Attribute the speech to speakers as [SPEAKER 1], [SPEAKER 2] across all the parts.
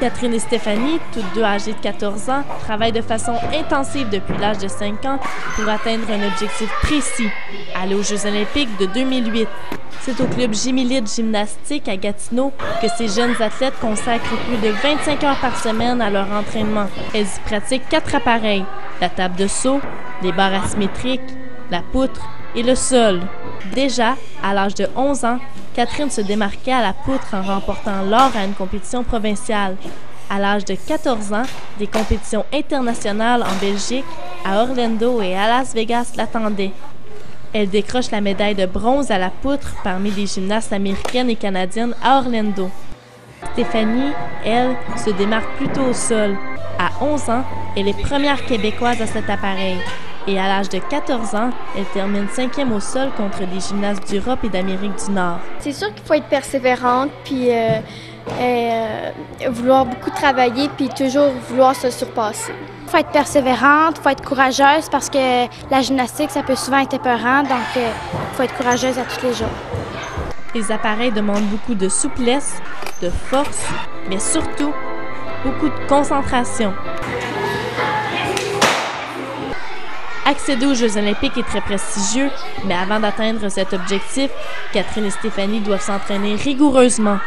[SPEAKER 1] Catherine et Stéphanie, toutes deux âgées de 14 ans, travaillent de façon intensive depuis l'âge de 5 ans pour atteindre un objectif précis, aller aux Jeux olympiques de 2008. C'est au club Gimilide Gymnastique à Gatineau que ces jeunes athlètes consacrent plus de 25 heures par semaine à leur entraînement. Elles y pratiquent 4 appareils, la table de saut, les barres asymétriques, la poutre et le sol. Déjà, à l'âge de 11 ans, Catherine se démarquait à la poutre en remportant l'or à une compétition provinciale. À l'âge de 14 ans, des compétitions internationales en Belgique, à Orlando et à Las Vegas l'attendaient. Elle décroche la médaille de bronze à la poutre parmi les gymnastes américaines et canadiennes à Orlando. Stéphanie, elle, se démarque plutôt au sol. À 11 ans, elle est première québécoise à cet appareil. Et à l'âge de 14 ans, elle termine 5e au sol contre les gymnastes d'Europe et d'Amérique du Nord.
[SPEAKER 2] C'est sûr qu'il faut être persévérante, puis vouloir beaucoup travailler, puis toujours vouloir se surpasser.
[SPEAKER 3] Il faut être persévérante, il faut être courageuse parce que la gymnastique, ça peut souvent être épeurant, donc il faut être courageuse à tous les jours.
[SPEAKER 1] Les appareils demandent beaucoup de souplesse, de force, mais surtout beaucoup de concentration. Accéder aux Jeux olympiques est très prestigieux, mais avant d'atteindre cet objectif, Catherine et Stéphanie doivent s'entraîner rigoureusement.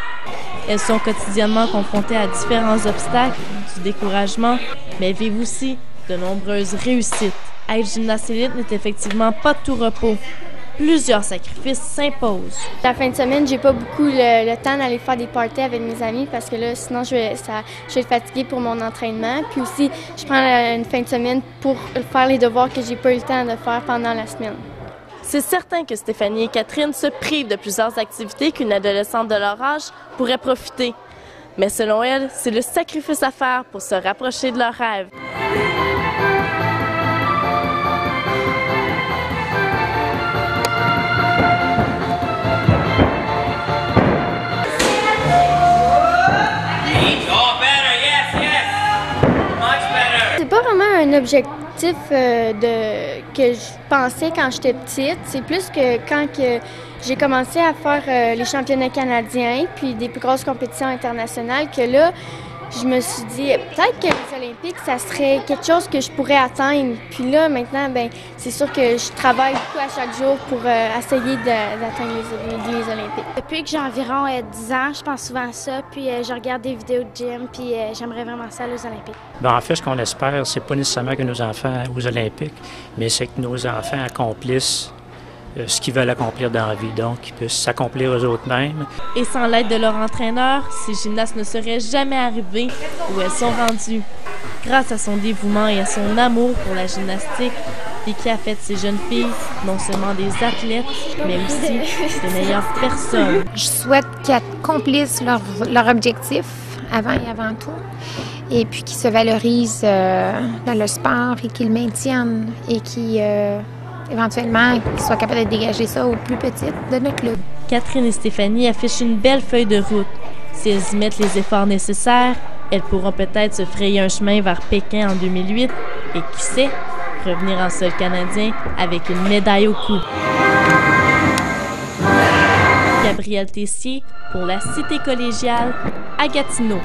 [SPEAKER 1] Elles sont quotidiennement confrontées à différents obstacles, du découragement, mais vivent aussi de nombreuses réussites. Être gymnaste élite n'est effectivement pas de tout repos. Plusieurs sacrifices s'imposent.
[SPEAKER 2] La fin de semaine, j'ai pas beaucoup le temps d'aller faire des parties avec mes amis parce que là, sinon, je vais être fatiguée pour mon entraînement. Puis aussi, je prends une fin de semaine pour faire les devoirs que j'ai pas eu le temps de faire pendant la semaine.
[SPEAKER 1] C'est certain que Stéphanie et Catherine se privent de plusieurs activités qu'une adolescente de leur âge pourrait profiter. Mais selon elles, c'est le sacrifice à faire pour se rapprocher de leurs rêves.
[SPEAKER 2] C'est pas vraiment un objectif que je pensais quand j'étais petite. C'est plus que quand j'ai commencé à faire les championnats canadiens puis des plus grosses compétitions internationales que là, je me suis dit peut-être que les Olympiques, ça serait quelque chose que je pourrais atteindre. Puis là, maintenant, ben c'est sûr que je travaille beaucoup à chaque jour pour essayer d'atteindre les Olympiques.
[SPEAKER 3] Depuis que j'ai environ 10 ans, je pense souvent à ça, puis je regarde des vidéos de gym, puis j'aimerais vraiment ça aux Olympiques.
[SPEAKER 4] Bien, en fait, ce qu'on espère, c'est pas nécessairement que nos enfants aillent aux Olympiques, mais c'est que nos enfants accomplissent ce qu'ils veulent accomplir dans la vie, donc qu'ils puissent s'accomplir eux-mêmes.
[SPEAKER 1] Et sans l'aide de leur entraîneur, ces gymnastes ne seraient jamais arrivées où elles sont rendues. Grâce à son dévouement et à son amour pour la gymnastique, Vicky a fait de ces jeunes filles non seulement des athlètes, mais aussi de meilleures personnes.
[SPEAKER 5] Je souhaite qu'elles accomplissent leur objectif avant et avant tout, et puis qu'ils se valorisent dans le sport et qu'ils le maintiennent et qu'ils éventuellement qu'ils soient capables de dégager ça aux plus petites de notre club.
[SPEAKER 1] Catherine et Stéphanie affichent une belle feuille de route. Si elles y mettent les efforts nécessaires, elles pourront peut-être se frayer un chemin vers Pékin en 2008 et qui sait, revenir en sol canadien avec une médaille au cou. Gabrielle Tessier pour la Cité collégiale à Gatineau.